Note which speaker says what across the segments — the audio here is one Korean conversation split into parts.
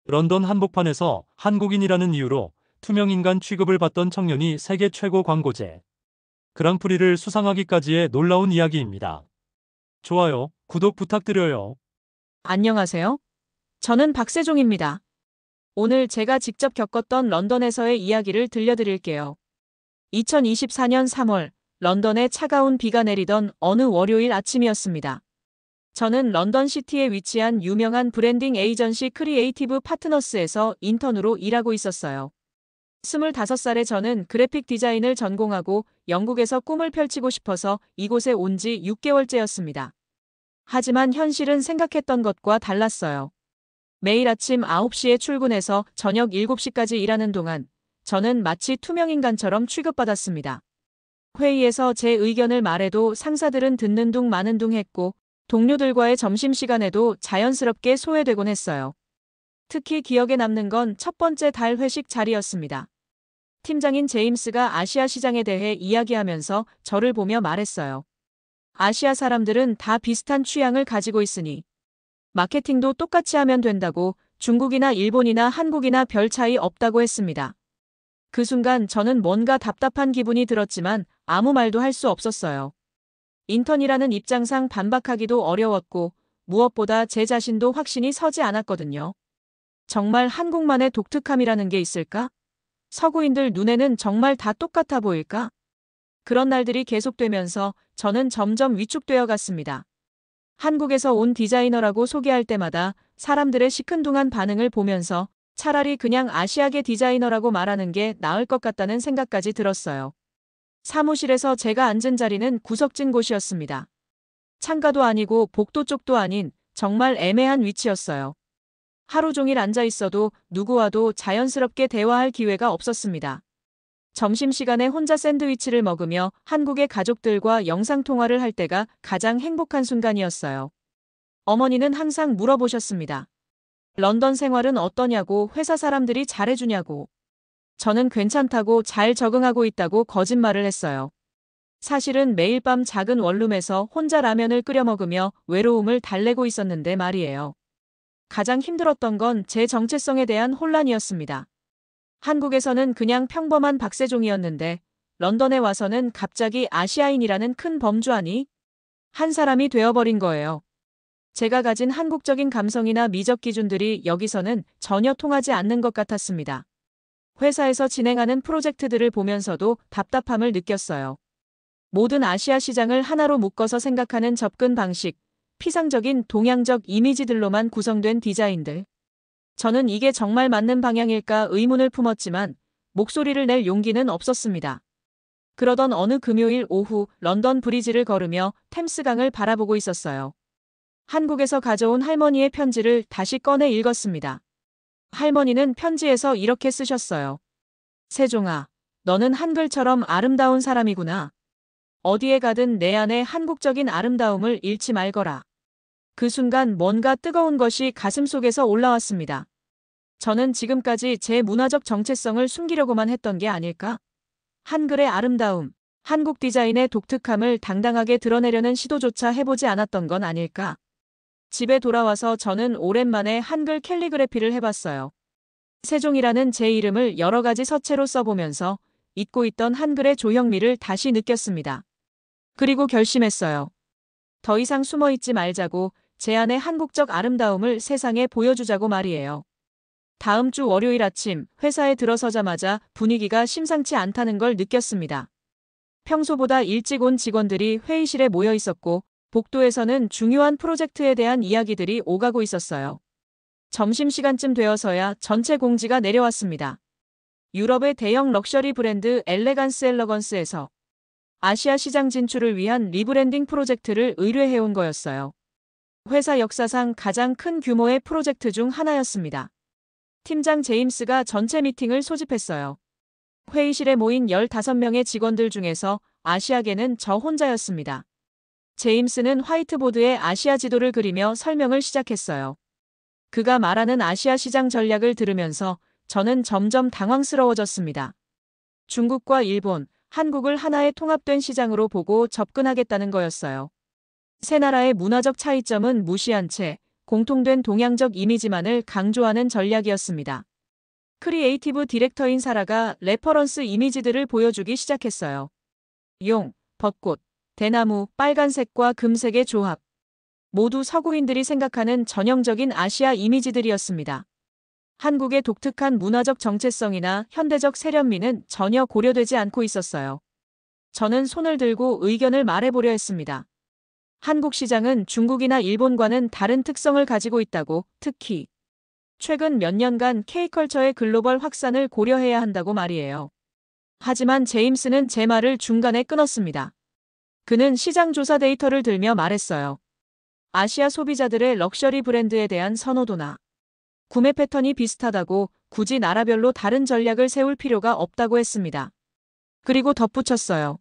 Speaker 1: 런던 한복판에서 한국인이라는 이유로 투명인간 취급을 받던 청년이 세계 최고 광고제 그랑프리를 수상하기까지의 놀라운 이야기입니다. 좋아요, 구독 부탁드려요.
Speaker 2: 안녕하세요. 저는 박세종입니다. 오늘 제가 직접 겪었던 런던에서의 이야기를 들려드릴게요. 2024년 3월, 런던에 차가운 비가 내리던 어느 월요일 아침이었습니다. 저는 런던 시티에 위치한 유명한 브랜딩 에이전시 크리에이티브 파트너스에서 인턴으로 일하고 있었어요. 25살의 저는 그래픽 디자인을 전공하고 영국에서 꿈을 펼치고 싶어서 이곳에 온 지 6개월째였습니다. 하지만 현실은 생각했던 것과 달랐어요. 매일 아침 9시에 출근해서 저녁 7시까지 일하는 동안 저는 마치 투명인간처럼 취급받았습니다. 회의에서 제 의견을 말해도 상사들은 듣는 둥 마는 둥 했고 동료들과의 점심시간에도 자연스럽게 소외되곤 했어요. 특히 기억에 남는 건 첫 번째 달 회식 자리였습니다. 팀장인 제임스가 아시아 시장에 대해 이야기하면서 저를 보며 말했어요. 아시아 사람들은 다 비슷한 취향을 가지고 있으니 마케팅도 똑같이 하면 된다고 중국이나 일본이나 한국이나 별 차이 없다고 했습니다. 그 순간 저는 뭔가 답답한 기분이 들었지만 아무 말도 할 수 없었어요. 인턴이라는 입장상 반박하기도 어려웠고 무엇보다 제 자신도 확신이 서지 않았거든요. 정말 한국만의 독특함이라는 게 있을까? 서구인들 눈에는 정말 다 똑같아 보일까? 그런 날들이 계속되면서 저는 점점 위축되어 갔습니다. 한국에서 온 디자이너라고 소개할 때마다 사람들의 시큰둥한 반응을 보면서 차라리 그냥 아시아계 디자이너라고 말하는 게 나을 것 같다는 생각까지 들었어요. 사무실에서 제가 앉은 자리는 구석진 곳이었습니다. 창가도 아니고 복도 쪽도 아닌 정말 애매한 위치였어요. 하루 종일 앉아 있어도 누구와도 자연스럽게 대화할 기회가 없었습니다. 점심시간에 혼자 샌드위치를 먹으며 한국의 가족들과 영상통화를 할 때가 가장 행복한 순간이었어요. 어머니는 항상 물어보셨습니다. 런던 생활은 어떠냐고, 회사 사람들이 잘해주냐고. 저는 괜찮다고, 잘 적응하고 있다고 거짓말을 했어요. 사실은 매일 밤 작은 원룸에서 혼자 라면을 끓여 먹으며 외로움을 달래고 있었는데 말이에요. 가장 힘들었던 건 제 정체성에 대한 혼란이었습니다. 한국에서는 그냥 평범한 박세종이었는데 런던에 와서는 갑자기 아시아인이라는 큰 범주아니 한 사람이 되어버린 거예요. 제가 가진 한국적인 감성이나 미적 기준들이 여기서는 전혀 통하지 않는 것 같았습니다. 회사에서 진행하는 프로젝트들을 보면서도 답답함을 느꼈어요. 모든 아시아 시장을 하나로 묶어서 생각하는 접근 방식, 피상적인 동양적 이미지들로만 구성된 디자인들. 저는 이게 정말 맞는 방향일까 의문을 품었지만 목소리를 낼 용기는 없었습니다. 그러던 어느 금요일 오후 런던 브리지를 걸으며 템스강을 바라보고 있었어요. 한국에서 가져온 할머니의 편지를 다시 꺼내 읽었습니다. 할머니는 편지에서 이렇게 쓰셨어요. 세종아, 너는 한글처럼 아름다운 사람이구나. 어디에 가든 내 안에 한국적인 아름다움을 잃지 말거라. 그 순간 뭔가 뜨거운 것이 가슴속에서 올라왔습니다. 저는 지금까지 제 문화적 정체성을 숨기려고만 했던 게 아닐까? 한글의 아름다움, 한국 디자인의 독특함을 당당하게 드러내려는 시도조차 해보지 않았던 건 아닐까? 집에 돌아와서 저는 오랜만에 한글 캘리그래피를 해봤어요. 세종이라는 제 이름을 여러 가지 서체로 써보면서 잊고 있던 한글의 조형미를 다시 느꼈습니다. 그리고 결심했어요. 더 이상 숨어있지 말자고, 제 안의 한국적 아름다움을 세상에 보여주자고 말이에요. 다음 주 월요일 아침 회사에 들어서자마자 분위기가 심상치 않다는 걸 느꼈습니다. 평소보다 일찍 온 직원들이 회의실에 모여 있었고 복도에서는 중요한 프로젝트에 대한 이야기들이 오가고 있었어요. 점심시간쯤 되어서야 전체 공지가 내려왔습니다. 유럽의 대형 럭셔리 브랜드 엘레간스 엘러건스에서 아시아 시장 진출을 위한 리브랜딩 프로젝트를 의뢰해온 거였어요. 회사 역사상 가장 큰 규모의 프로젝트 중 하나였습니다. 팀장 제임스가 전체 미팅을 소집했어요. 회의실에 모인 15명의 직원들 중에서 아시아계는 저 혼자였습니다. 제임스는 화이트보드에 아시아 지도를 그리며 설명을 시작했어요. 그가 말하는 아시아 시장 전략을 들으면서 저는 점점 당황스러워졌습니다. 중국과 일본, 한국을 하나의 통합된 시장으로 보고 접근하겠다는 거였어요. 세 나라의 문화적 차이점은 무시한 채 공통된 동양적 이미지만을 강조하는 전략이었습니다. 크리에이티브 디렉터인 사라가 레퍼런스 이미지들을 보여주기 시작했어요. 용, 벚꽃, 대나무, 빨간색과 금색의 조합. 모두 서구인들이 생각하는 전형적인 아시아 이미지들이었습니다. 한국의 독특한 문화적 정체성이나 현대적 세련미는 전혀 고려되지 않고 있었어요. 저는 손을 들고 의견을 말해보려 했습니다. 한국 시장은 중국이나 일본과는 다른 특성을 가지고 있다고, 특히 최근 몇 년간 K컬처의 글로벌 확산을 고려해야 한다고 말이에요. 하지만 제임스는 제 말을 중간에 끊었습니다. 그는 시장 조사 데이터를 들며 말했어요. 아시아 소비자들의 럭셔리 브랜드에 대한 선호도나 구매 패턴이 비슷하다고 굳이 나라별로 다른 전략을 세울 필요가 없다고 했습니다. 그리고 덧붙였어요.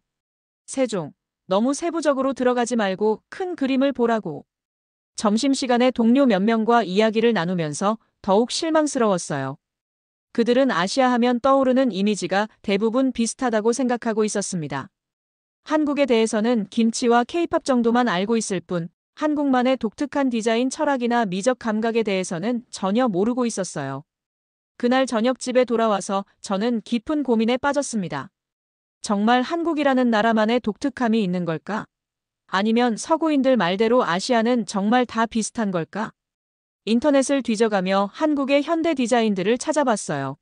Speaker 2: 세종, 너무 세부적으로 들어가지 말고 큰 그림을 보라고. 점심시간에 동료 몇 명과 이야기를 나누면서 더욱 실망스러웠어요. 그들은 아시아 하면 떠오르는 이미지가 대부분 비슷하다고 생각하고 있었습니다. 한국에 대해서는 김치와 케이팝 정도만 알고 있을 뿐 한국만의 독특한 디자인 철학이나 미적 감각에 대해서는 전혀 모르고 있었어요. 그날 저녁 집에 돌아와서 저는 깊은 고민에 빠졌습니다. 정말 한국이라는 나라만의 독특함이 있는 걸까? 아니면 서구인들 말대로 아시아는 정말 다 비슷한 걸까? 인터넷을 뒤져가며 한국의 현대 디자인들을 찾아봤어요.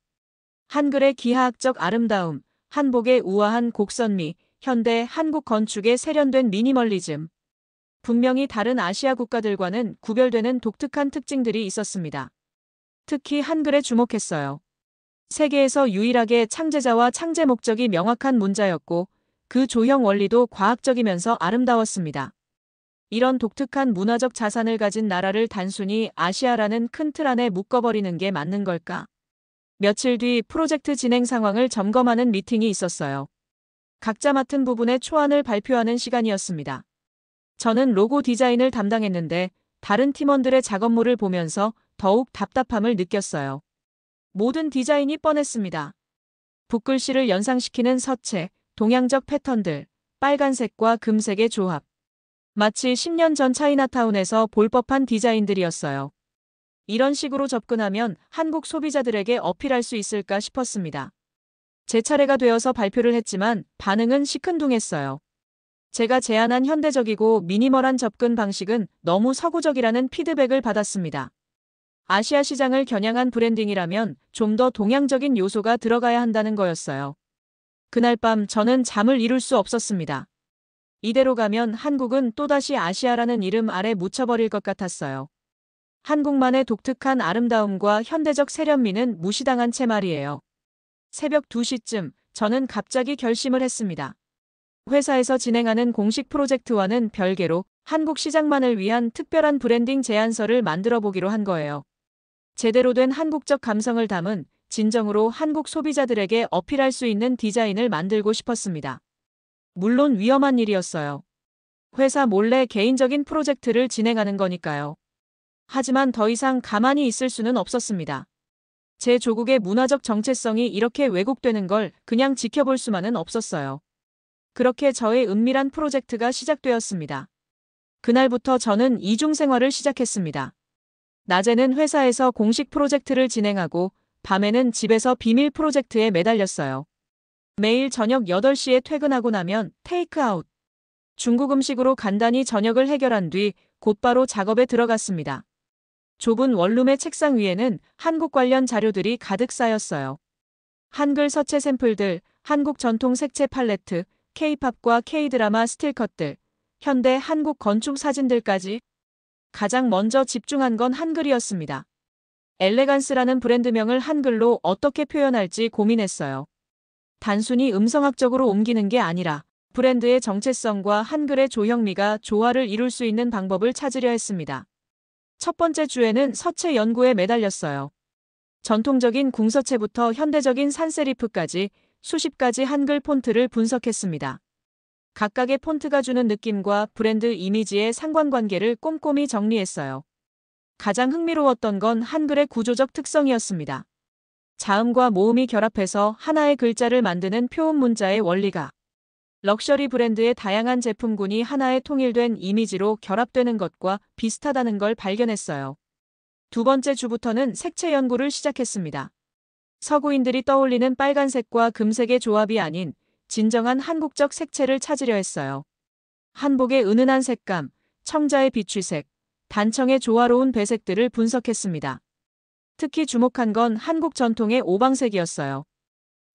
Speaker 2: 한글의 기하학적 아름다움, 한복의 우아한 곡선미, 현대 한국 건축의 세련된 미니멀리즘. 분명히 다른 아시아 국가들과는 구별되는 독특한 특징들이 있었습니다. 특히 한글에 주목했어요. 세계에서 유일하게 창제자와 창제 목적이 명확한 문자였고 그 조형 원리도 과학적이면서 아름다웠습니다. 이런 독특한 문화적 자산을 가진 나라를 단순히 아시아라는 큰 틀 안에 묶어버리는 게 맞는 걸까? 며칠 뒤 프로젝트 진행 상황을 점검하는 미팅이 있었어요. 각자 맡은 부분의 초안을 발표하는 시간이었습니다. 저는 로고 디자인을 담당했는데 다른 팀원들의 작업물을 보면서 더욱 답답함을 느꼈어요. 모든 디자인이 뻔했습니다. 붓글씨를 연상시키는 서체, 동양적 패턴들, 빨간색과 금색의 조합. 마치 10년 전 차이나타운에서 볼 법한 디자인들이었어요. 이런 식으로 접근하면 한국 소비자들에게 어필할 수 있을까 싶었습니다. 제 차례가 되어서 발표를 했지만 반응은 시큰둥했어요. 제가 제안한 현대적이고 미니멀한 접근 방식은 너무 서구적이라는 피드백을 받았습니다. 아시아 시장을 겨냥한 브랜딩이라면 좀 더 동양적인 요소가 들어가야 한다는 거였어요. 그날 밤 저는 잠을 이룰 수 없었습니다. 이대로 가면 한국은 또다시 아시아라는 이름 아래 묻혀버릴 것 같았어요. 한국만의 독특한 아름다움과 현대적 세련미는 무시당한 채 말이에요. 새벽 2시쯤 저는 갑자기 결심을 했습니다. 회사에서 진행하는 공식 프로젝트와는 별개로 한국 시장만을 위한 특별한 브랜딩 제안서를 만들어 보기로 한 거예요. 제대로 된 한국적 감성을 담은 진정으로 한국 소비자들에게 어필할 수 있는 디자인을 만들고 싶었습니다. 물론 위험한 일이었어요. 회사 몰래 개인적인 프로젝트를 진행하는 거니까요. 하지만 더 이상 가만히 있을 수는 없었습니다. 제 조국의 문화적 정체성이 이렇게 왜곡되는 걸 그냥 지켜볼 수만은 없었어요. 그렇게 저의 은밀한 프로젝트가 시작되었습니다. 그날부터 저는 이중 생활을 시작했습니다. 낮에는 회사에서 공식 프로젝트를 진행하고 밤에는 집에서 비밀 프로젝트에 매달렸어요. 매일 저녁 8시에 퇴근하고 나면 테이크아웃. 중국 음식으로 간단히 저녁을 해결한 뒤 곧바로 작업에 들어갔습니다. 좁은 원룸의 책상 위에는 한국 관련 자료들이 가득 쌓였어요. 한글 서체 샘플들, 한국 전통 색채 팔레트, K-팝과 K-드라마 스틸컷들, 현대 한국 건축 사진들까지. 가장 먼저 집중한 건 한글이었습니다. 엘레간스라는 브랜드명을 한글로 어떻게 표현할지 고민했어요. 단순히 음성학적으로 옮기는 게 아니라 브랜드의 정체성과 한글의 조형미가 조화를 이룰 수 있는 방법을 찾으려 했습니다. 첫 번째 주에는 서체 연구에 매달렸어요. 전통적인 궁서체부터 현대적인 산세리프까지 수십 가지 한글 폰트를 분석했습니다. 각각의 폰트가 주는 느낌과 브랜드 이미지의 상관관계를 꼼꼼히 정리했어요. 가장 흥미로웠던 건 한글의 구조적 특성이었습니다. 자음과 모음이 결합해서 하나의 글자를 만드는 표음 문자의 원리가 럭셔리 브랜드의 다양한 제품군이 하나의 통일된 이미지로 결합되는 것과 비슷하다는 걸 발견했어요. 두 번째 주부터는 색채 연구를 시작했습니다. 서구인들이 떠올리는 빨간색과 금색의 조합이 아닌 진정한 한국적 색채를 찾으려 했어요. 한복의 은은한 색감, 청자의 비취색, 단청의 조화로운 배색들을 분석했습니다. 특히 주목한 건 한국 전통의 오방색이었어요.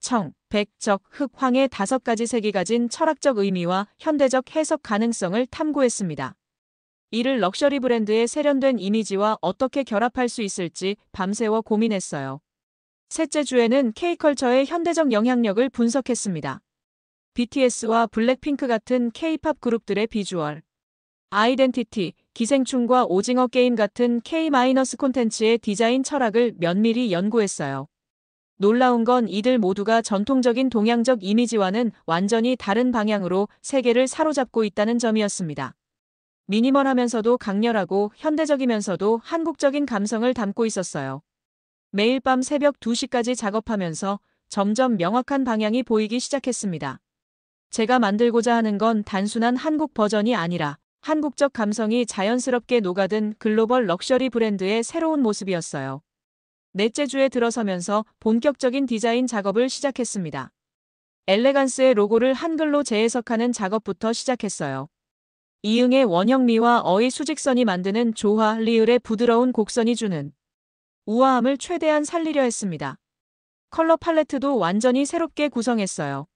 Speaker 2: 청, 백, 적, 흑, 황의 5가지 색이 가진 철학적 의미와 현대적 해석 가능성을 탐구했습니다. 이를 럭셔리 브랜드의 세련된 이미지와 어떻게 결합할 수 있을지 밤새워 고민했어요. 셋째 주에는 K컬처의 현대적 영향력을 분석했습니다. BTS와 블랙핑크 같은 K-팝 그룹들의 비주얼, 아이덴티티, 기생충과 오징어 게임 같은 K- 콘텐츠의 디자인 철학을 면밀히 연구했어요. 놀라운 건 이들 모두가 전통적인 동양적 이미지와는 완전히 다른 방향으로 세계를 사로잡고 있다는 점이었습니다. 미니멀하면서도 강렬하고 현대적이면서도 한국적인 감성을 담고 있었어요. 매일 밤 새벽 2시까지 작업하면서 점점 명확한 방향이 보이기 시작했습니다. 제가 만들고자 하는 건 단순한 한국 버전이 아니라 한국적 감성이 자연스럽게 녹아든 글로벌 럭셔리 브랜드의 새로운 모습이었어요. 넷째 주에 들어서면서 본격적인 디자인 작업을 시작했습니다. 엘레간스의 로고를 한글로 재해석하는 작업부터 시작했어요. 이응의 원형미와 어의 수직선이 만드는 조화, 리을의 부드러운 곡선이 주는 우아함을 최대한 살리려 했습니다. 컬러 팔레트도 완전히 새롭게 구성했어요.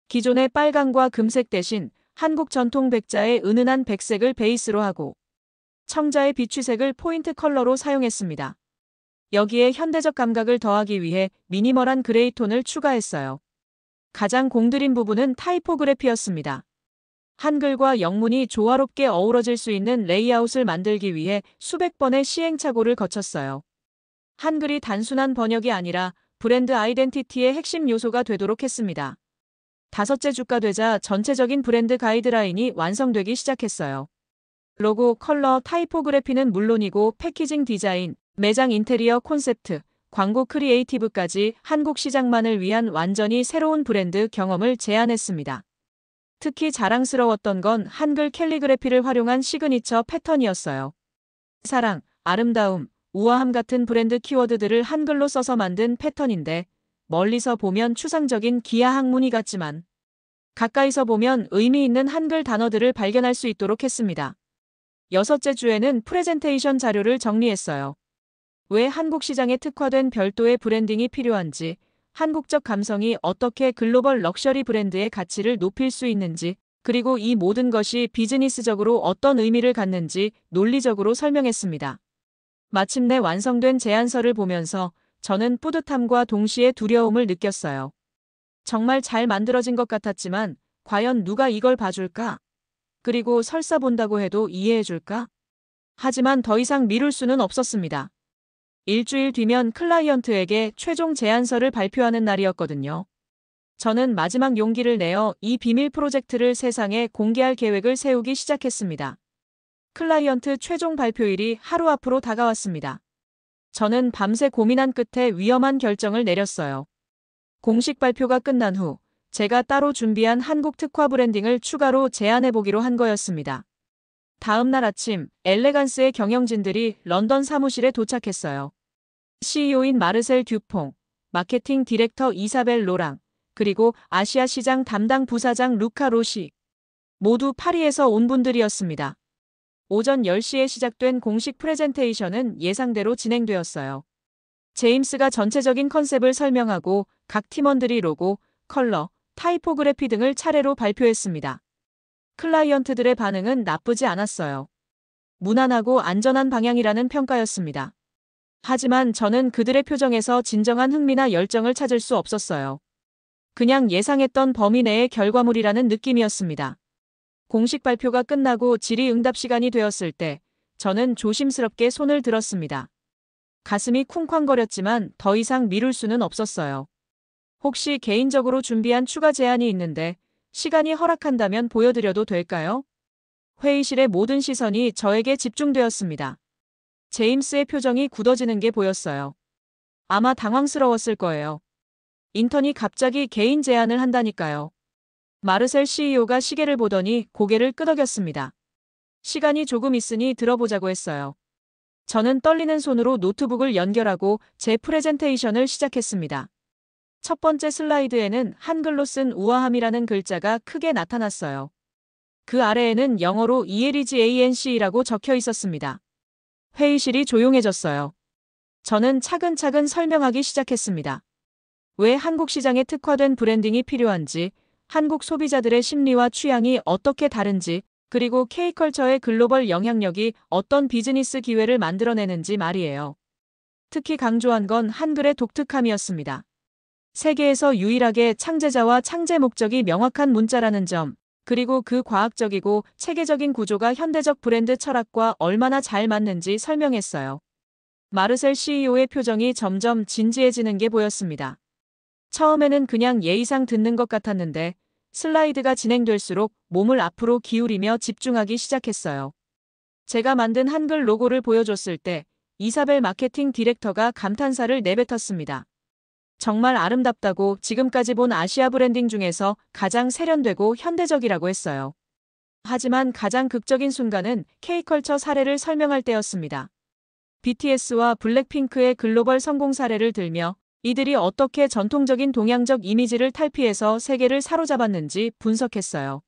Speaker 2: 기존의 빨강과 금색 대신 한국 전통 백자의 은은한 백색을 베이스로 하고 청자의 비취색을 포인트 컬러로 사용했습니다. 여기에 현대적 감각을 더하기 위해 미니멀한 그레이 톤을 추가했어요. 가장 공들인 부분은 타이포그래피였습니다. 한글과 영문이 조화롭게 어우러질 수 있는 레이아웃을 만들기 위해 수백 번의 시행착오를 거쳤어요. 한글이 단순한 번역이 아니라 브랜드 아이덴티티의 핵심 요소가 되도록 했습니다. 다섯째 주가 되자 전체적인 브랜드 가이드라인이 완성되기 시작했어요. 로고, 컬러, 타이포그래피는 물론이고 패키징 디자인, 매장 인테리어 콘셉트, 광고 크리에이티브까지 한국 시장만을 위한 완전히 새로운 브랜드 경험을 제안했습니다. 특히 자랑스러웠던 건 한글 캘리그래피를 활용한 시그니처 패턴이었어요. 사랑, 아름다움, 우아함 같은 브랜드 키워드들을 한글로 써서 만든 패턴인데 멀리서 보면 추상적인 기하 학문이 같지만 가까이서 보면 의미 있는 한글 단어들을 발견할 수 있도록 했습니다. 여섯째 주에는 프레젠테이션 자료를 정리했어요. 왜 한국 시장에 특화된 별도의 브랜딩이 필요한지, 한국적 감성이 어떻게 글로벌 럭셔리 브랜드의 가치를 높일 수 있는지, 그리고 이 모든 것이 비즈니스적으로 어떤 의미를 갖는지 논리적으로 설명했습니다. 마침내 완성된 제안서를 보면서 저는 뿌듯함과 동시에 두려움을 느꼈어요. 정말 잘 만들어진 것 같았지만 과연 누가 이걸 봐줄까? 그리고 설사 본다고 해도 이해해줄까? 하지만 더 이상 미룰 수는 없었습니다. 일주일 뒤면 클라이언트에게 최종 제안서를 발표하는 날이었거든요. 저는 마지막 용기를 내어 이 비밀 프로젝트를 세상에 공개할 계획을 세우기 시작했습니다. 클라이언트 최종 발표일이 하루 앞으로 다가왔습니다. 저는 밤새 고민한 끝에 위험한 결정을 내렸어요. 공식 발표가 끝난 후 제가 따로 준비한 한국 특화 브랜딩을 추가로 제안해보기로 한 거였습니다. 다음 날 아침 엘레간스의 경영진들이 런던 사무실에 도착했어요. CEO인 마르셀 듀퐁, 마케팅 디렉터 이사벨 로랑, 그리고 아시아 시장 담당 부사장 루카 로시. 모두 파리에서 온 분들이었습니다. 오전 10시에 시작된 공식 프레젠테이션은 예상대로 진행되었어요. 제임스가 전체적인 컨셉을 설명하고 각 팀원들이 로고, 컬러, 타이포그래피 등을 차례로 발표했습니다. 클라이언트들의 반응은 나쁘지 않았어요. 무난하고 안전한 방향이라는 평가였습니다. 하지만 저는 그들의 표정에서 진정한 흥미나 열정을 찾을 수 없었어요. 그냥 예상했던 범위 내의 결과물이라는 느낌이었습니다. 공식 발표가 끝나고 질의응답 시간이 되었을 때 저는 조심스럽게 손을 들었습니다. 가슴이 쿵쾅거렸지만 더 이상 미룰 수는 없었어요. 혹시 개인적으로 준비한 추가 제안이 있는데 시간이 허락한다면 보여드려도 될까요? 회의실의 모든 시선이 저에게 집중되었습니다. 제임스의 표정이 굳어지는 게 보였어요. 아마 당황스러웠을 거예요. 인턴이 갑자기 개인 제안을 한다니까요. 마르셀 CEO가 시계를 보더니 고개를 끄덕였습니다. 시간이 조금 있으니 들어보자고 했어요. 저는 떨리는 손으로 노트북을 연결하고 제 프레젠테이션을 시작했습니다. 첫 번째 슬라이드에는 한글로 쓴 우아함이라는 글자가 크게 나타났어요. 그 아래에는 영어로 ELEGANC라고 적혀 있었습니다. 회의실이 조용해졌어요. 저는 차근차근 설명하기 시작했습니다. 왜 한국 시장에 특화된 브랜딩이 필요한지, 한국 소비자들의 심리와 취향이 어떻게 다른지, 그리고 K컬처의 글로벌 영향력이 어떤 비즈니스 기회를 만들어내는지 말이에요. 특히 강조한 건 한글의 독특함이었습니다. 세계에서 유일하게 창제자와 창제 목적이 명확한 문자라는 점, 그리고 그 과학적이고 체계적인 구조가 현대적 브랜드 철학과 얼마나 잘 맞는지 설명했어요. 마르셀 CEO의 표정이 점점 진지해지는 게 보였습니다. 처음에는 그냥 예의상 듣는 것 같았는데 슬라이드가 진행될수록 몸을 앞으로 기울이며 집중하기 시작했어요. 제가 만든 한글 로고를 보여줬을 때 이사벨 마케팅 디렉터가 감탄사를 내뱉었습니다. 정말 아름답다고 지금까지 본 아시아 브랜딩 중에서 가장 세련되고 현대적이라고 했어요. 하지만 가장 극적인 순간은 K컬처 사례를 설명할 때였습니다. BTS와 블랙핑크의 글로벌 성공 사례를 들며 이들이 어떻게 전통적인 동양적 이미지를 탈피해서 세계를 사로잡았는지 분석했어요.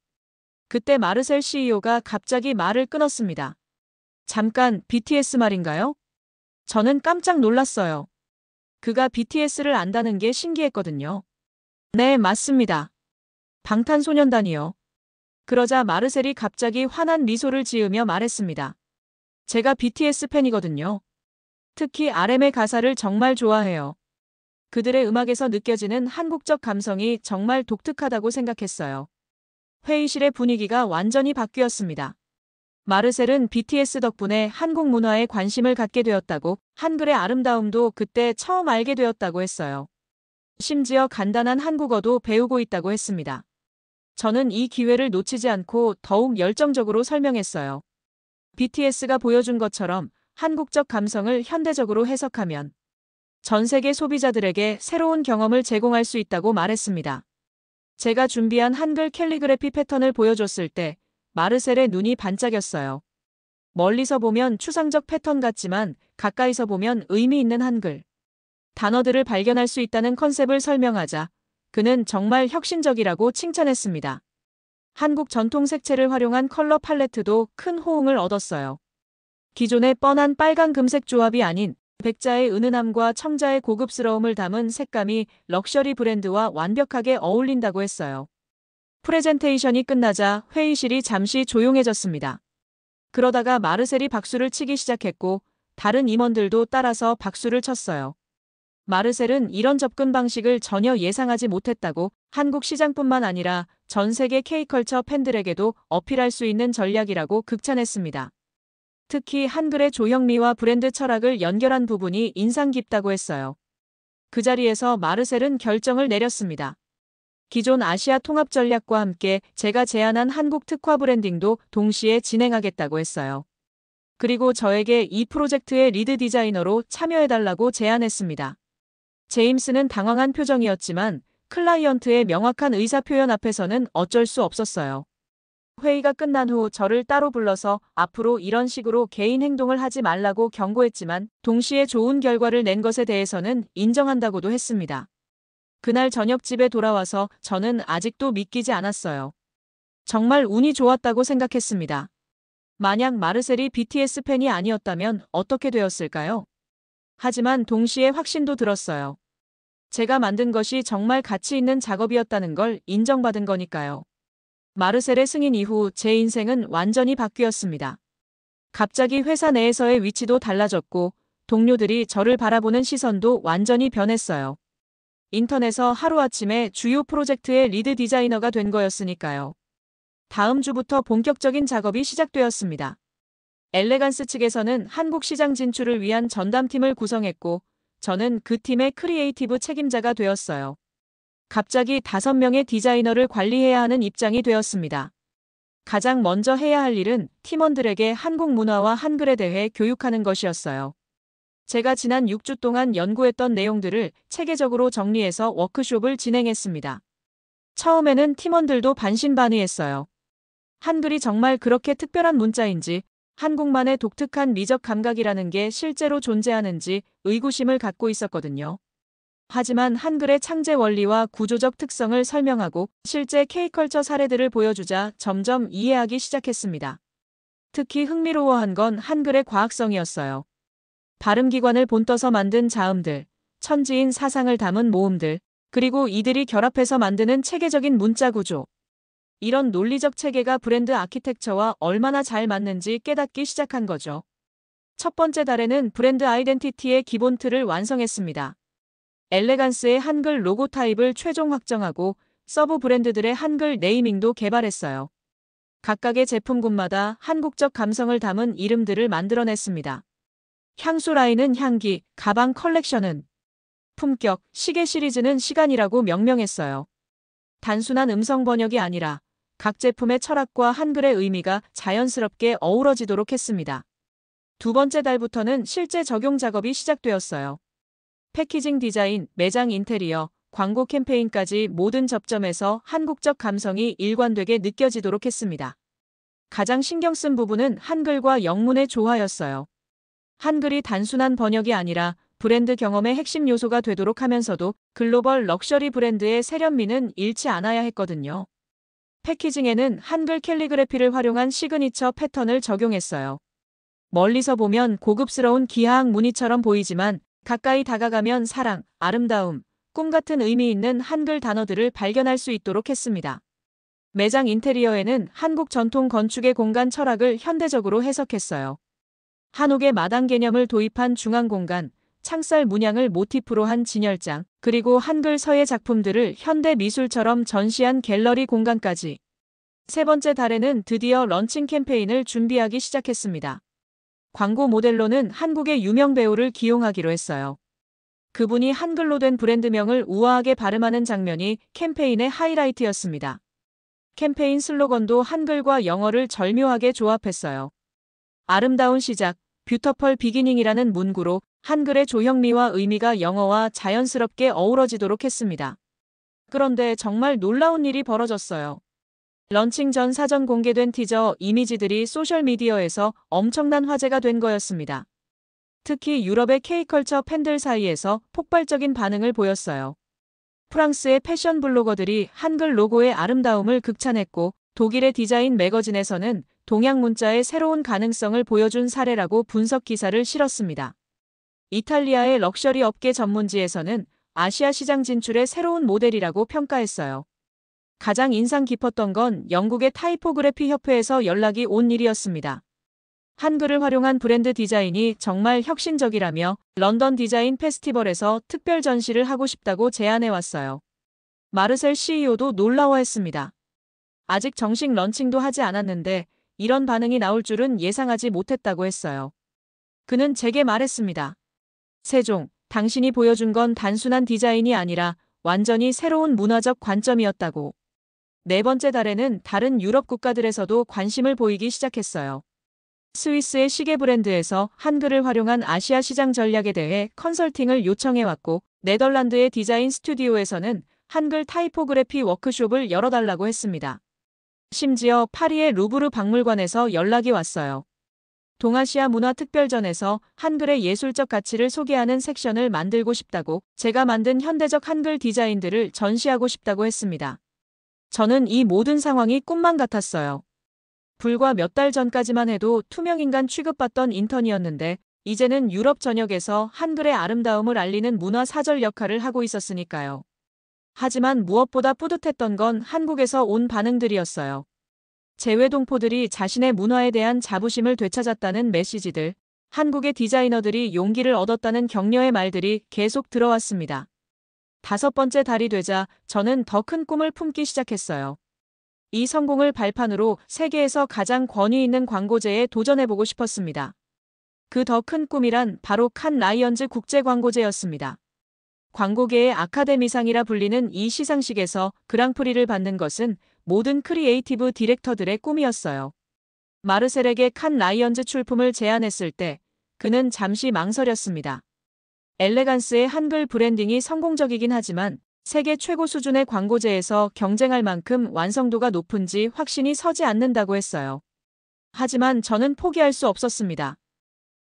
Speaker 2: 그때 마르셀 CEO가 갑자기 말을 끊었습니다. 잠깐, BTS 말인가요? 저는 깜짝 놀랐어요. 그가 BTS를 안다는 게 신기했거든요. 네, 맞습니다. 방탄소년단이요. 그러자 마르셀이 갑자기 환한 미소를 지으며 말했습니다. 제가 BTS 팬이거든요. 특히 RM의 가사를 정말 좋아해요. 그들의 음악에서 느껴지는 한국적 감성이 정말 독특하다고 생각했어요. 회의실의 분위기가 완전히 바뀌었습니다. 마르셀은 BTS 덕분에 한국 문화에 관심을 갖게 되었다고, 한글의 아름다움도 그때 처음 알게 되었다고 했어요. 심지어 간단한 한국어도 배우고 있다고 했습니다. 저는 이 기회를 놓치지 않고 더욱 열정적으로 설명했어요. BTS가 보여준 것처럼 한국적 감성을 현대적으로 해석하면 전 세계 소비자들에게 새로운 경험을 제공할 수 있다고 말했습니다. 제가 준비한 한글 캘리그래피 패턴을 보여줬을 때 마르셀의 눈이 반짝였어요. 멀리서 보면 추상적 패턴 같지만 가까이서 보면 의미 있는 한글 단어들을 발견할 수 있다는 컨셉을 설명하자 그는 정말 혁신적이라고 칭찬했습니다. 한국 전통 색채를 활용한 컬러 팔레트도 큰 호응을 얻었어요. 기존의 뻔한 빨강 금색 조합이 아닌 백자의 은은함과 청자의 고급스러움을 담은 색감이 럭셔리 브랜드와 완벽하게 어울린다고 했어요. 프레젠테이션이 끝나자 회의실이 잠시 조용해졌습니다. 그러다가 마르셀이 박수를 치기 시작했고 다른 임원들도 따라서 박수를 쳤어요. 마르셀은 이런 접근 방식을 전혀 예상하지 못했다고 한국 시장뿐만 아니라 전 세계 K컬처 팬들에게도 어필할 수 있는 전략이라고 극찬했습니다. 특히 한글의 조형미와 브랜드 철학을 연결한 부분이 인상 깊다고 했어요. 그 자리에서 마르셀은 결정을 내렸습니다. 기존 아시아 통합 전략과 함께 제가 제안한 한국 특화 브랜딩도 동시에 진행하겠다고 했어요. 그리고 저에게 이 프로젝트의 리드 디자이너로 참여해달라고 제안했습니다. 제임스는 당황한 표정이었지만 클라이언트의 명확한 의사표현 앞에서는 어쩔 수 없었어요. 회의가 끝난 후 저를 따로 불러서 앞으로 이런 식으로 개인 행동을 하지 말라고 경고했지만 동시에 좋은 결과를 낸 것에 대해서는 인정한다고도 했습니다. 그날 저녁 집에 돌아와서 저는 아직도 믿기지 않았어요. 정말 운이 좋았다고 생각했습니다. 만약 마르셀이 BTS 팬이 아니었다면 어떻게 되었을까요? 하지만 동시에 확신도 들었어요. 제가 만든 것이 정말 가치 있는 작업이었다는 걸 인정받은 거니까요. 마르셀의 승인 이후 제 인생은 완전히 바뀌었습니다. 갑자기 회사 내에서의 위치도 달라졌고 동료들이 저를 바라보는 시선도 완전히 변했어요. 인턴에서 하루아침에 주요 프로젝트의 리드 디자이너가 된 거였으니까요. 다음 주부터 본격적인 작업이 시작되었습니다. 엘레간스 측에서는 한국 시장 진출을 위한 전담팀을 구성했고 저는 그 팀의 크리에이티브 책임자가 되었어요. 갑자기 5명의 디자이너를 관리해야 하는 입장이 되었습니다. 가장 먼저 해야 할 일은 팀원들에게 한국 문화와 한글에 대해 교육하는 것이었어요. 제가 지난 6주 동안 연구했던 내용들을 체계적으로 정리해서 워크숍을 진행했습니다. 처음에는 팀원들도 반신반의했어요. 한글이 정말 그렇게 특별한 문자인지, 한국만의 독특한 미적 감각이라는 게 실제로 존재하는지 의구심을 갖고 있었거든요. 하지만 한글의 창제 원리와 구조적 특성을 설명하고 실제 K컬처 사례들을 보여주자 점점 이해하기 시작했습니다. 특히 흥미로워한 건 한글의 과학성이었어요. 발음기관을 본떠서 만든 자음들, 천지인 사상을 담은 모음들, 그리고 이들이 결합해서 만드는 체계적인 문자 구조. 이런 논리적 체계가 브랜드 아키텍처와 얼마나 잘 맞는지 깨닫기 시작한 거죠. 첫 번째 달에는 브랜드 아이덴티티의 기본 틀을 완성했습니다. 엘레간스의 한글 로고 타입을 최종 확정하고 서브 브랜드들의 한글 네이밍도 개발했어요. 각각의 제품군마다 한국적 감성을 담은 이름들을 만들어냈습니다. 향수 라인은 향기, 가방 컬렉션은 품격, 시계 시리즈는 시간이라고 명명했어요. 단순한 음성 번역이 아니라 각 제품의 철학과 한글의 의미가 자연스럽게 어우러지도록 했습니다. 두 번째 달부터는 실제 적용 작업이 시작되었어요. 패키징 디자인, 매장 인테리어, 광고 캠페인까지 모든 접점에서 한국적 감성이 일관되게 느껴지도록 했습니다. 가장 신경 쓴 부분은 한글과 영문의 조화였어요. 한글이 단순한 번역이 아니라 브랜드 경험의 핵심 요소가 되도록 하면서도 글로벌 럭셔리 브랜드의 세련미는 잃지 않아야 했거든요. 패키징에는 한글 캘리그래피를 활용한 시그니처 패턴을 적용했어요. 멀리서 보면 고급스러운 기하학 무늬처럼 보이지만 가까이 다가가면 사랑, 아름다움, 꿈 같은 의미 있는 한글 단어들을 발견할 수 있도록 했습니다. 매장 인테리어에는 한국 전통 건축의 공간 철학을 현대적으로 해석했어요. 한옥의 마당 개념을 도입한 중앙 공간, 창살 문양을 모티프로 한 진열장, 그리고 한글 서예 작품들을 현대 미술처럼 전시한 갤러리 공간까지. 세 번째 달에는 드디어 런칭 캠페인을 준비하기 시작했습니다. 광고 모델로는 한국의 유명 배우를 기용하기로 했어요. 그분이 한글로 된 브랜드명을 우아하게 발음하는 장면이 캠페인의 하이라이트였습니다. 캠페인 슬로건도 한글과 영어를 절묘하게 조합했어요. 아름다운 시작, 뷰터펄 비기닝이라는 문구로 한글의 조형미와 의미가 영어와 자연스럽게 어우러지도록 했습니다. 그런데 정말 놀라운 일이 벌어졌어요. 런칭 전 사전 공개된 티저 이미지들이 소셜미디어에서 엄청난 화제가 된 거였습니다. 특히 유럽의 K컬처 팬들 사이에서 폭발적인 반응을 보였어요. 프랑스의 패션 블로거들이 한글 로고의 아름다움을 극찬했고 독일의 디자인 매거진에서는 동양 문자의 새로운 가능성을 보여준 사례라고 분석 기사를 실었습니다. 이탈리아의 럭셔리 업계 전문지에서는 아시아 시장 진출의 새로운 모델이라고 평가했어요. 가장 인상 깊었던 건 영국의 타이포그래피 협회에서 연락이 온 일이었습니다. 한글을 활용한 브랜드 디자인이 정말 혁신적이라며 런던 디자인 페스티벌에서 특별 전시를 하고 싶다고 제안해왔어요. 마르셀 CEO도 놀라워했습니다. 아직 정식 런칭도 하지 않았는데 이런 반응이 나올 줄은 예상하지 못했다고 했어요. 그는 제게 말했습니다. 세종, 당신이 보여준 건 단순한 디자인이 아니라 완전히 새로운 문화적 관점이었다고. 네 번째 달에는 다른 유럽 국가들에서도 관심을 보이기 시작했어요. 스위스의 시계 브랜드에서 한글을 활용한 아시아 시장 전략에 대해 컨설팅을 요청해왔고, 네덜란드의 디자인 스튜디오에서는 한글 타이포그래피 워크숍을 열어달라고 했습니다. 심지어 파리의 루브르 박물관에서 연락이 왔어요. 동아시아 문화특별전에서 한글의 예술적 가치를 소개하는 섹션을 만들고 싶다고, 제가 만든 현대적 한글 디자인들을 전시하고 싶다고 했습니다. 저는 이 모든 상황이 꿈만 같았어요. 불과 몇 달 전까지만 해도 투명인간 취급받던 인턴이었는데 이제는 유럽 전역에서 한글의 아름다움을 알리는 문화 사절 역할을 하고 있었으니까요. 하지만 무엇보다 뿌듯했던 건 한국에서 온 반응들이었어요. 재외동포들이 자신의 문화에 대한 자부심을 되찾았다는 메시지들, 한국의 디자이너들이 용기를 얻었다는 격려의 말들이 계속 들어왔습니다. 다섯 번째 달이 되자 저는 더 큰 꿈을 품기 시작했어요. 이 성공을 발판으로 세계에서 가장 권위 있는 광고제에 도전해보고 싶었습니다. 그 더 큰 꿈이란 바로 칸 라이언즈 국제광고제였습니다. 광고계의 아카데미상이라 불리는 이 시상식에서 그랑프리를 받는 것은 모든 크리에이티브 디렉터들의 꿈이었어요. 마르셀에게 칸 라이언즈 출품을 제안했을 때 그는 잠시 망설였습니다. 엘레간스의 한글 브랜딩이 성공적이긴 하지만 세계 최고 수준의 광고제에서 경쟁할 만큼 완성도가 높은지 확신이 서지 않는다고 했어요. 하지만 저는 포기할 수 없었습니다.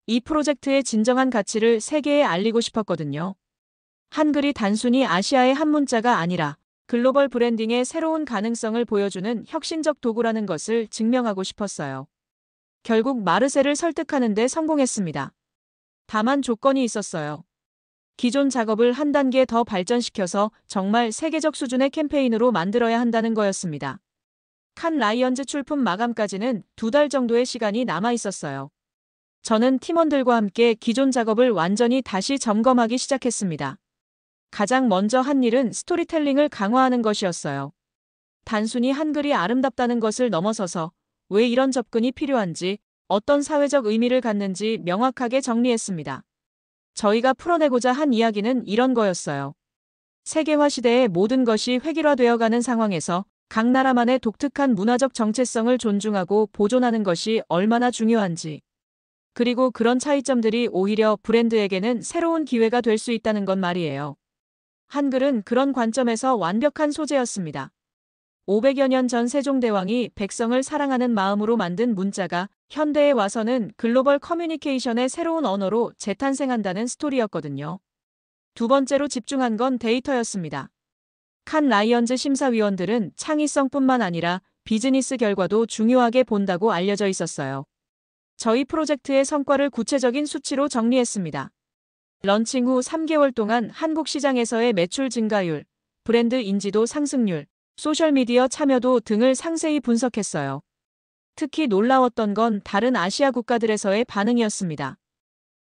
Speaker 2: 이 프로젝트의 진정한 가치를 세계에 알리고 싶었거든요. 한글이 단순히 아시아의 한 문자가 아니라 글로벌 브랜딩의 새로운 가능성을 보여주는 혁신적 도구라는 것을 증명하고 싶었어요. 결국 마르셀을 설득하는 데 성공했습니다. 다만 조건이 있었어요. 기존 작업을 한 단계 더 발전시켜서 정말 세계적 수준의 캠페인으로 만들어야 한다는 거였습니다. 칸 라이언즈 출품 마감까지는 2달 정도의 시간이 남아 있었어요. 저는 팀원들과 함께 기존 작업을 완전히 다시 점검하기 시작했습니다. 가장 먼저 한 일은 스토리텔링을 강화하는 것이었어요. 단순히 한글이 아름답다는 것을 넘어서서 왜 이런 접근이 필요한지, 어떤 사회적 의미를 갖는지 명확하게 정리했습니다. 저희가 풀어내고자 한 이야기는 이런 거였어요. 세계화 시대의 모든 것이 획일화되어가는 상황에서 각 나라만의 독특한 문화적 정체성을 존중하고 보존하는 것이 얼마나 중요한지, 그리고 그런 차이점들이 오히려 브랜드에게는 새로운 기회가 될 수 있다는 것 말이에요. 한글은 그런 관점에서 완벽한 소재였습니다. 500여 년 전 세종대왕이 백성을 사랑하는 마음으로 만든 문자가 현대에 와서는 글로벌 커뮤니케이션의 새로운 언어로 재탄생한다는 스토리였거든요. 두 번째로 집중한 건 데이터였습니다. 칸 라이언즈 심사위원들은 창의성뿐만 아니라 비즈니스 결과도 중요하게 본다고 알려져 있었어요. 저희 프로젝트의 성과를 구체적인 수치로 정리했습니다. 런칭 후 3개월 동안 한국 시장에서의 매출 증가율, 브랜드 인지도 상승률, 소셜미디어 참여도 등을 상세히 분석했어요. 특히 놀라웠던 건 다른 아시아 국가들에서의 반응이었습니다.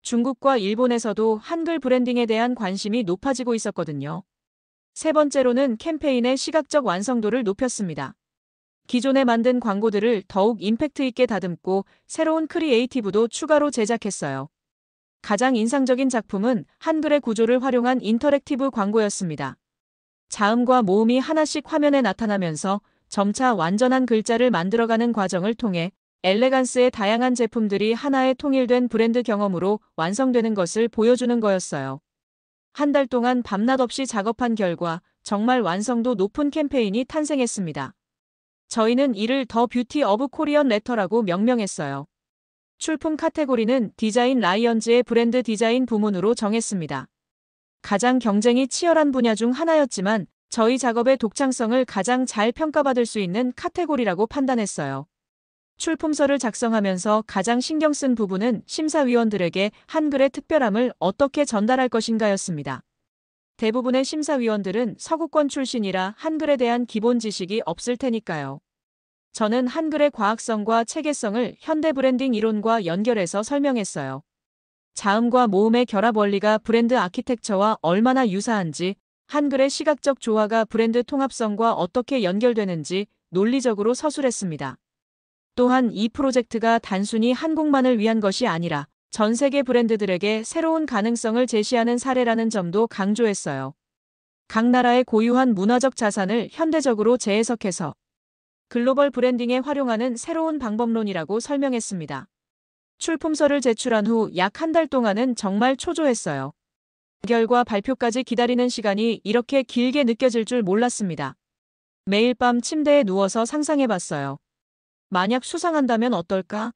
Speaker 2: 중국과 일본에서도 한글 브랜딩에 대한 관심이 높아지고 있었거든요. 세 번째로는 캠페인의 시각적 완성도를 높였습니다. 기존에 만든 광고들을 더욱 임팩트 있게 다듬고 새로운 크리에이티브도 추가로 제작했어요. 가장 인상적인 작품은 한글의 구조를 활용한 인터랙티브 광고였습니다. 자음과 모음이 하나씩 화면에 나타나면서 점차 완전한 글자를 만들어가는 과정을 통해 엘레간스의 다양한 제품들이 하나의 통일된 브랜드 경험으로 완성되는 것을 보여주는 거였어요. 한 달 동안 밤낮 없이 작업한 결과 정말 완성도 높은 캠페인이 탄생했습니다. 저희는 이를 더 뷰티 오브 코리언 레터라고 명명했어요. 출품 카테고리는 디자인 라이언즈의 브랜드 디자인 부문으로 정했습니다. 가장 경쟁이 치열한 분야 중 하나였지만 저희 작업의 독창성을 가장 잘 평가받을 수 있는 카테고리라고 판단했어요. 출품서를 작성하면서 가장 신경 쓴 부분은 심사위원들에게 한글의 특별함을 어떻게 전달할 것인가였습니다. 대부분의 심사위원들은 서구권 출신이라 한글에 대한 기본 지식이 없을 테니까요. 저는 한글의 과학성과 체계성을 현대 브랜딩 이론과 연결해서 설명했어요. 자음과 모음의 결합 원리가 브랜드 아키텍처와 얼마나 유사한지, 한글의 시각적 조화가 브랜드 통합성과 어떻게 연결되는지 논리적으로 서술했습니다. 또한 이 프로젝트가 단순히 한국만을 위한 것이 아니라 전 세계 브랜드들에게 새로운 가능성을 제시하는 사례라는 점도 강조했어요. 각 나라의 고유한 문화적 자산을 현대적으로 재해석해서 글로벌 브랜딩에 활용하는 새로운 방법론이라고 설명했습니다. 출품서를 제출한 후 약 한 달 동안은 정말 초조했어요. 결과 발표까지 기다리는 시간이 이렇게 길게 느껴질 줄 몰랐습니다. 매일 밤 침대에 누워서 상상해봤어요. 만약 수상한다면 어떨까?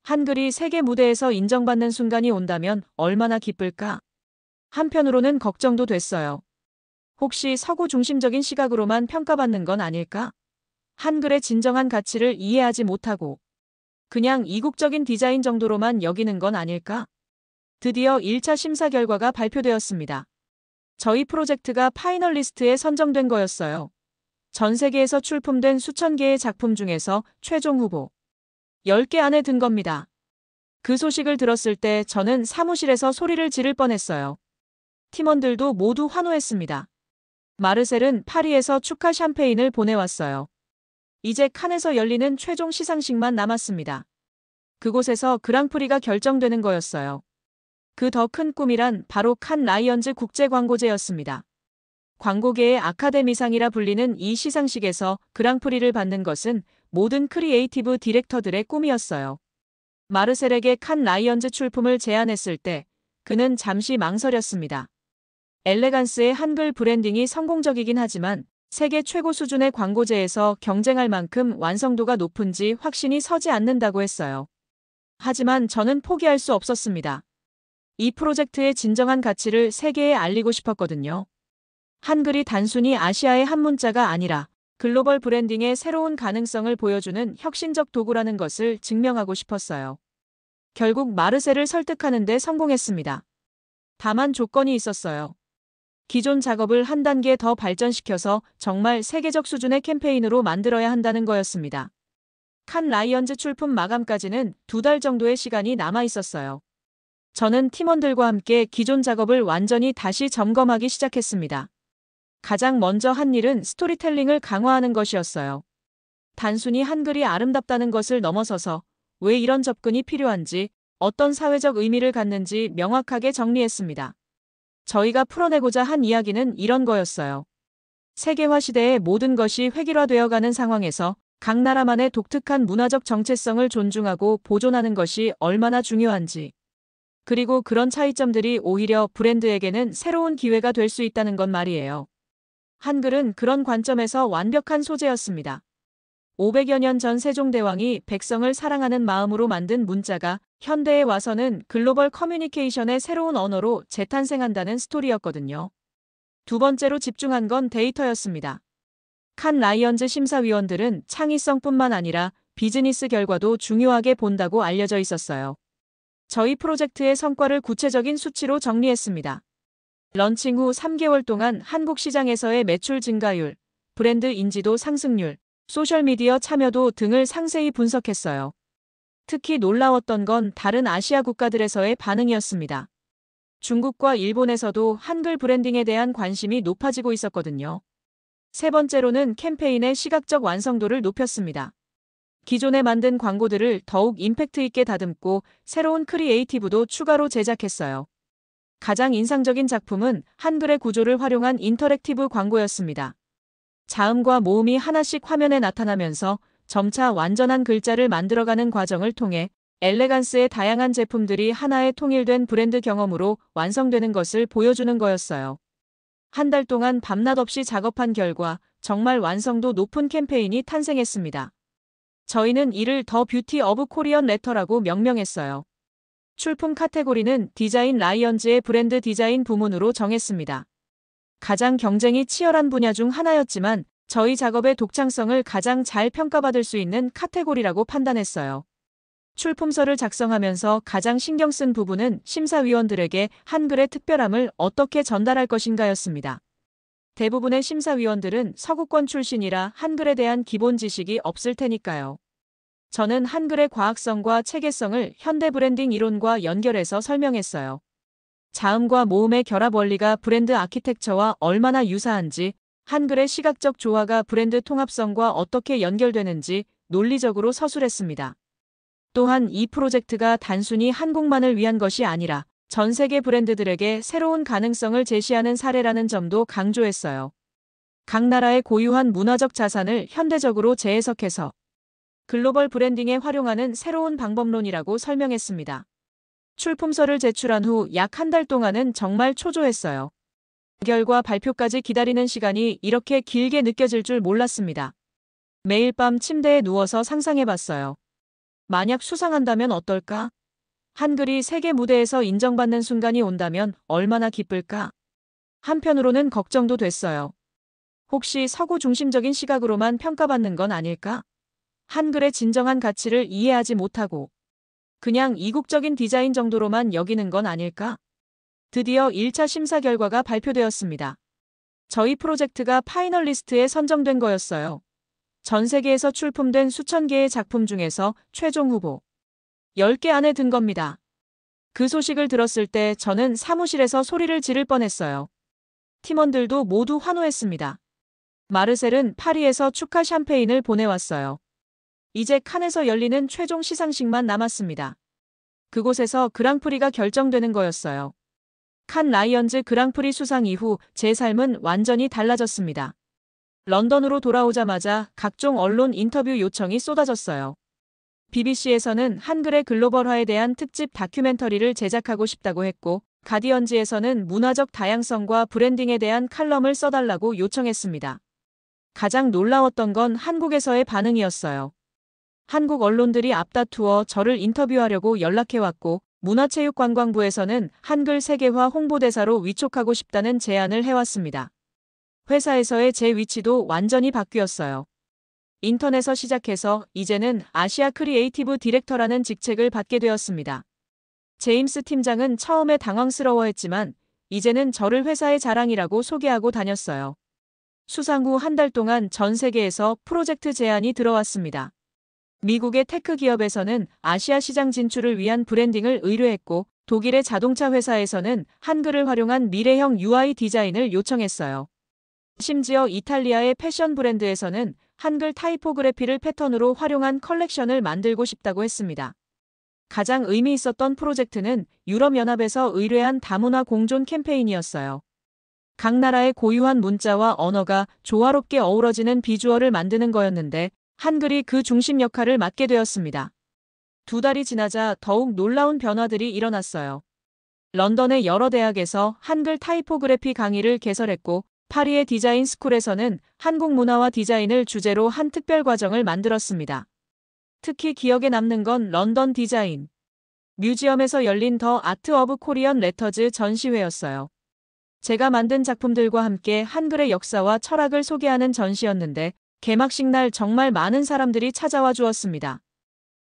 Speaker 2: 한글이 세계 무대에서 인정받는 순간이 온다면 얼마나 기쁠까? 한편으로는 걱정도 됐어요. 혹시 서구 중심적인 시각으로만 평가받는 건 아닐까? 한글의 진정한 가치를 이해하지 못하고 그냥 이국적인 디자인 정도로만 여기는 건 아닐까? 드디어 1차 심사 결과가 발표되었습니다. 저희 프로젝트가 파이널리스트에 선정된 거였어요. 전 세계에서 출품된 수천 개의 작품 중에서 최종 후보 10개 안에 든 겁니다. 그 소식을 들었을 때 저는 사무실에서 소리를 지를 뻔했어요. 팀원들도 모두 환호했습니다. 마르셀은 파리에서 축하 샴페인을 보내왔어요. 이제 칸에서 열리는 최종 시상식만 남았습니다. 그곳에서 그랑프리가 결정되는 거였어요. 그 더 큰 꿈이란 바로 칸 라이언즈 국제광고제였습니다. 광고계의 아카데미상이라 불리는 이 시상식에서 그랑프리를 받는 것은 모든 크리에이티브 디렉터들의 꿈이었어요. 마르셀에게 칸 라이언즈 출품을 제안했을 때 그는 잠시 망설였습니다. 엘레간스의 한글 브랜딩이 성공적이긴 하지만 세계 최고 수준의 광고제에서 경쟁할 만큼 완성도가 높은지 확신이 서지 않는다고 했어요. 하지만 저는 포기할 수 없었습니다. 이 프로젝트의 진정한 가치를 세계에 알리고 싶었거든요. 한글이 단순히 아시아의 한 문자가 아니라 글로벌 브랜딩의 새로운 가능성을 보여주는 혁신적 도구라는 것을 증명하고 싶었어요. 결국 마르셀을 설득하는 데 성공했습니다. 다만 조건이 있었어요. 기존 작업을 한 단계 더 발전시켜서 정말 세계적 수준의 캠페인으로 만들어야 한다는 거였습니다. 칸 라이언즈 출품 마감까지는 2달 정도의 시간이 남아 있었어요. 저는 팀원들과 함께 기존 작업을 완전히 다시 점검하기 시작했습니다. 가장 먼저 한 일은 스토리텔링을 강화하는 것이었어요. 단순히 한글이 아름답다는 것을 넘어서서 왜 이런 접근이 필요한지, 어떤 사회적 의미를 갖는지 명확하게 정리했습니다. 저희가 풀어내고자 한 이야기는 이런 거였어요. 세계화 시대의 모든 것이 획일화되어가는 상황에서 각 나라만의 독특한 문화적 정체성을 존중하고 보존하는 것이 얼마나 중요한지, 그리고 그런 차이점들이 오히려 브랜드에게는 새로운 기회가 될 수 있다는 것 말이에요. 한글은 그런 관점에서 완벽한 소재였습니다. 500여 년 전 세종대왕이 백성을 사랑하는 마음으로 만든 문자가 현대에 와서는 글로벌 커뮤니케이션의 새로운 언어로 재탄생한다는 스토리였거든요. 두 번째로 집중한 건 데이터였습니다. 칸 라이언즈 심사위원들은 창의성뿐만 아니라 비즈니스 결과도 중요하게 본다고 알려져 있었어요. 저희 프로젝트의 성과를 구체적인 수치로 정리했습니다. 런칭 후 3개월 동안 한국 시장에서의 매출 증가율, 브랜드 인지도 상승률, 소셜미디어 참여도 등을 상세히 분석했어요. 특히 놀라웠던 건 다른 아시아 국가들에서의 반응이었습니다. 중국과 일본에서도 한글 브랜딩에 대한 관심이 높아지고 있었거든요. 세 번째로는 캠페인의 시각적 완성도를 높였습니다. 기존에 만든 광고들을 더욱 임팩트 있게 다듬고 새로운 크리에이티브도 추가로 제작했어요. 가장 인상적인 작품은 한글의 구조를 활용한 인터랙티브 광고였습니다. 자음과 모음이 하나씩 화면에 나타나면서 점차 완전한 글자를 만들어가는 과정을 통해 엘레간스의 다양한 제품들이 하나의 통일된 브랜드 경험으로 완성되는 것을 보여주는 거였어요. 한 달 동안 밤낮 없이 작업한 결과 정말 완성도 높은 캠페인이 탄생했습니다. 저희는 이를 더 뷰티 오브 코리언 레터라고 명명했어요. 출품 카테고리는 디자인 라이언즈의 브랜드 디자인 부문으로 정했습니다. 가장 경쟁이 치열한 분야 중 하나였지만 저희 작업의 독창성을 가장 잘 평가받을 수 있는 카테고리라고 판단했어요. 출품서를 작성하면서 가장 신경 쓴 부분은 심사위원들에게 한글의 특별함을 어떻게 전달할 것인가였습니다. 대부분의 심사위원들은 서구권 출신이라 한글에 대한 기본 지식이 없을 테니까요. 저는 한글의 과학성과 체계성을 현대 브랜딩 이론과 연결해서 설명했어요. 자음과 모음의 결합 원리가 브랜드 아키텍처와 얼마나 유사한지, 한글의 시각적 조화가 브랜드 통합성과 어떻게 연결되는지 논리적으로 서술했습니다. 또한 이 프로젝트가 단순히 한국만을 위한 것이 아니라 전 세계 브랜드들에게 새로운 가능성을 제시하는 사례라는 점도 강조했어요. 각 나라의 고유한 문화적 자산을 현대적으로 재해석해서 글로벌 브랜딩에 활용하는 새로운 방법론이라고 설명했습니다. 출품서를 제출한 후 약 한 달 동안은 정말 초조했어요. 결과 발표까지 기다리는 시간이 이렇게 길게 느껴질 줄 몰랐습니다. 매일 밤 침대에 누워서 상상해봤어요. 만약 수상한다면 어떨까? 한글이 세계 무대에서 인정받는 순간이 온다면 얼마나 기쁠까? 한편으로는 걱정도 됐어요. 혹시 서구 중심적인 시각으로만 평가받는 건 아닐까? 한글의 진정한 가치를 이해하지 못하고 그냥 이국적인 디자인 정도로만 여기는 건 아닐까? 드디어 1차 심사 결과가 발표되었습니다. 저희 프로젝트가 파이널리스트에 선정된 거였어요. 전 세계에서 출품된 수천 개의 작품 중에서 최종 후보 10개 안에 든 겁니다. 그 소식을 들었을 때 저는 사무실에서 소리를 지를 뻔했어요. 팀원들도 모두 환호했습니다. 마르셀은 파리에서 축하 샴페인을 보내왔어요. 이제 칸에서 열리는 최종 시상식만 남았습니다. 그곳에서 그랑프리가 결정되는 거였어요. 칸 라이언즈 그랑프리 수상 이후 제 삶은 완전히 달라졌습니다. 런던으로 돌아오자마자 각종 언론 인터뷰 요청이 쏟아졌어요. BBC에서는 한글의 글로벌화에 대한 특집 다큐멘터리를 제작하고 싶다고 했고 가디언지에서는 문화적 다양성과 브랜딩에 대한 칼럼을 써달라고 요청했습니다. 가장 놀라웠던 건 한국에서의 반응이었어요. 한국 언론들이 앞다투어 저를 인터뷰하려고 연락해왔고, 문화체육관광부에서는 한글 세계화 홍보대사로 위촉하고 싶다는 제안을 해왔습니다. 회사에서의 제 위치도 완전히 바뀌었어요. 인턴에서 시작해서 이제는 아시아 크리에이티브 디렉터라는 직책을 받게 되었습니다. 제임스 팀장은 처음에 당황스러워했지만 이제는 저를 회사의 자랑이라고 소개하고 다녔어요. 수상 후 한 달 동안 전 세계에서 프로젝트 제안이 들어왔습니다. 미국의 테크 기업에서는 아시아 시장 진출을 위한 브랜딩을 의뢰했고, 독일의 자동차 회사에서는 한글을 활용한 미래형 UI 디자인을 요청했어요. 심지어 이탈리아의 패션 브랜드에서는 한글 타이포그래피를 패턴으로 활용한 컬렉션을 만들고 싶다고 했습니다. 가장 의미 있었던 프로젝트는 유럽연합에서 의뢰한 다문화 공존 캠페인이었어요. 각 나라의 고유한 문자와 언어가 조화롭게 어우러지는 비주얼을 만드는 거였는데, 한글이 그 중심 역할을 맡게 되었습니다. 2달이 지나자 더욱 놀라운 변화들이 일어났어요. 런던의 여러 대학에서 한글 타이포그래피 강의를 개설했고, 파리의 디자인 스쿨에서는 한국 문화와 디자인을 주제로 한 특별 과정을 만들었습니다. 특히 기억에 남는 건 런던 디자인 뮤지엄에서 열린 더 아트 오브 코리언 레터즈 전시회였어요. 제가 만든 작품들과 함께 한글의 역사와 철학을 소개하는 전시였는데, 개막식 날 정말 많은 사람들이 찾아와 주었습니다.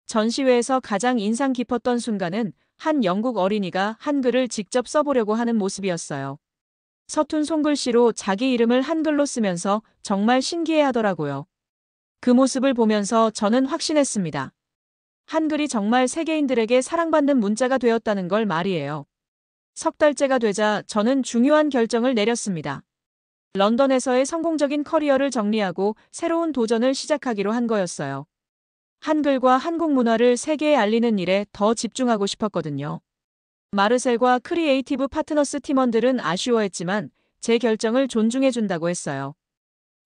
Speaker 2: 전시회에서 가장 인상 깊었던 순간은 한 영국 어린이가 한글을 직접 써보려고 하는 모습이었어요. 서툰 손글씨로 자기 이름을 한글로 쓰면서 정말 신기해하더라고요. 그 모습을 보면서 저는 확신했습니다. 한글이 정말 세계인들에게 사랑받는 문자가 되었다는 걸 말이에요. 3달째가 되자 저는 중요한 결정을 내렸습니다. 런던에서의 성공적인 커리어를 정리하고 새로운 도전을 시작하기로 한 거였어요. 한글과 한국 문화를 세계에 알리는 일에 더 집중하고 싶었거든요. 마르셀과 크리에이티브 파트너스 팀원들은 아쉬워했지만 제 결정을 존중해준다고 했어요.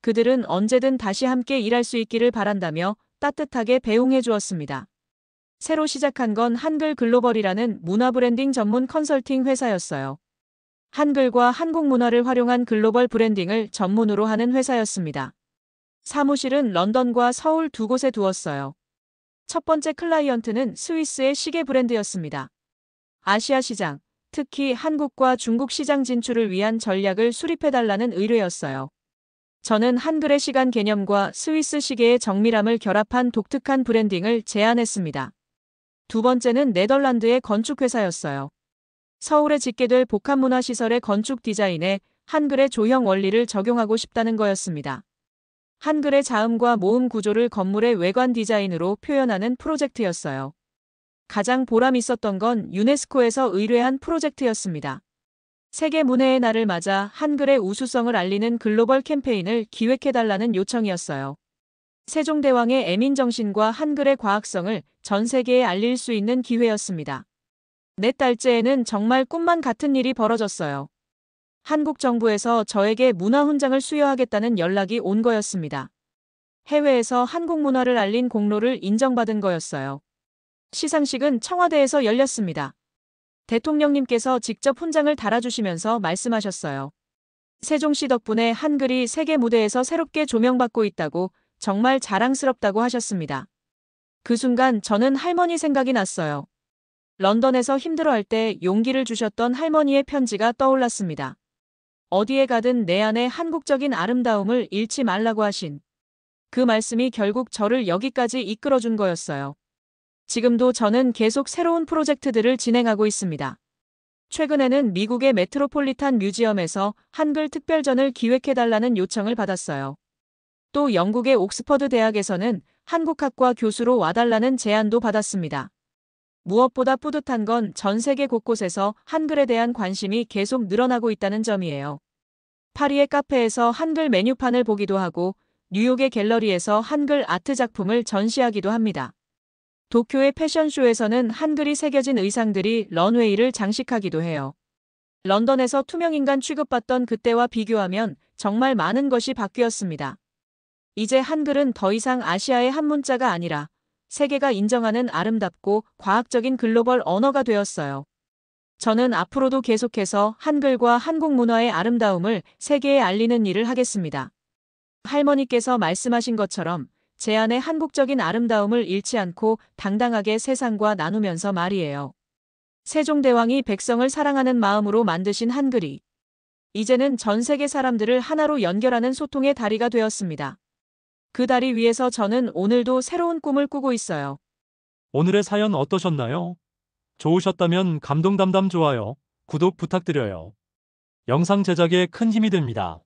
Speaker 2: 그들은 언제든 다시 함께 일할 수 있기를 바란다며 따뜻하게 배웅해 주었습니다. 새로 시작한 건 한글 글로벌이라는 문화 브랜딩 전문 컨설팅 회사였어요. 한글과 한국 문화를 활용한 글로벌 브랜딩을 전문으로 하는 회사였습니다. 사무실은 런던과 서울 2곳에 두었어요. 첫 번째 클라이언트는 스위스의 시계 브랜드였습니다. 아시아 시장, 특히 한국과 중국 시장 진출을 위한 전략을 수립해달라는 의뢰였어요. 저는 한글의 시간 개념과 스위스 시계의 정밀함을 결합한 독특한 브랜딩을 제안했습니다. 두 번째는 네덜란드의 건축회사였어요. 서울에 짓게 될 복합문화시설의 건축 디자인에 한글의 조형 원리를 적용하고 싶다는 거였습니다. 한글의 자음과 모음 구조를 건물의 외관 디자인으로 표현하는 프로젝트였어요. 가장 보람 있었던 건 유네스코에서 의뢰한 프로젝트였습니다. 세계 문해의 날을 맞아 한글의 우수성을 알리는 글로벌 캠페인을 기획해달라는 요청이었어요. 세종대왕의 애민정신과 한글의 과학성을 전 세계에 알릴 수 있는 기회였습니다. 4달째에는 정말 꿈만 같은 일이 벌어졌어요. 한국 정부에서 저에게 문화훈장을 수여하겠다는 연락이 온 거였습니다. 해외에서 한국 문화를 알린 공로를 인정받은 거였어요. 시상식은 청와대에서 열렸습니다. 대통령님께서 직접 훈장을 달아주시면서 말씀하셨어요. 세종시 덕분에 한글이 세계 무대에서 새롭게 조명받고 있다고, 정말 자랑스럽다고 하셨습니다. 그 순간 저는 할머니 생각이 났어요. 런던에서 힘들어할 때 용기를 주셨던 할머니의 편지가 떠올랐습니다. 어디에 가든 내 안에 한국적인 아름다움을 잃지 말라고 하신 그 말씀이 결국 저를 여기까지 이끌어준 거였어요. 지금도 저는 계속 새로운 프로젝트들을 진행하고 있습니다. 최근에는 미국의 메트로폴리탄 뮤지엄에서 한글 특별전을 기획해달라는 요청을 받았어요. 또 영국의 옥스퍼드 대학에서는 한국학과 교수로 와달라는 제안도 받았습니다. 무엇보다 뿌듯한 건 전 세계 곳곳에서 한글에 대한 관심이 계속 늘어나고 있다는 점이에요. 파리의 카페에서 한글 메뉴판을 보기도 하고, 뉴욕의 갤러리에서 한글 아트 작품을 전시하기도 합니다. 도쿄의 패션쇼에서는 한글이 새겨진 의상들이 런웨이를 장식하기도 해요. 런던에서 투명인간 취급받던 그때와 비교하면 정말 많은 것이 바뀌었습니다. 이제 한글은 더 이상 아시아의 한 문자가 아니라 세계가 인정하는 아름답고 과학적인 글로벌 언어가 되었어요. 저는 앞으로도 계속해서 한글과 한국 문화의 아름다움을 세계에 알리는 일을 하겠습니다. 할머니께서 말씀하신 것처럼 제 안의 한국적인 아름다움을 잃지 않고 당당하게 세상과 나누면서 말이에요. 세종대왕이 백성을 사랑하는 마음으로 만드신 한글이 이제는 전 세계 사람들을 하나로 연결하는 소통의 다리가 되었습니다. 그 다리 위에서 저는 오늘도 새로운 꿈을 꾸고 있어요.
Speaker 1: 오늘의 사연 어떠셨나요? 좋으셨다면 감동 담담 좋아요, 구독 부탁드려요. 영상 제작에 큰 힘이 됩니다.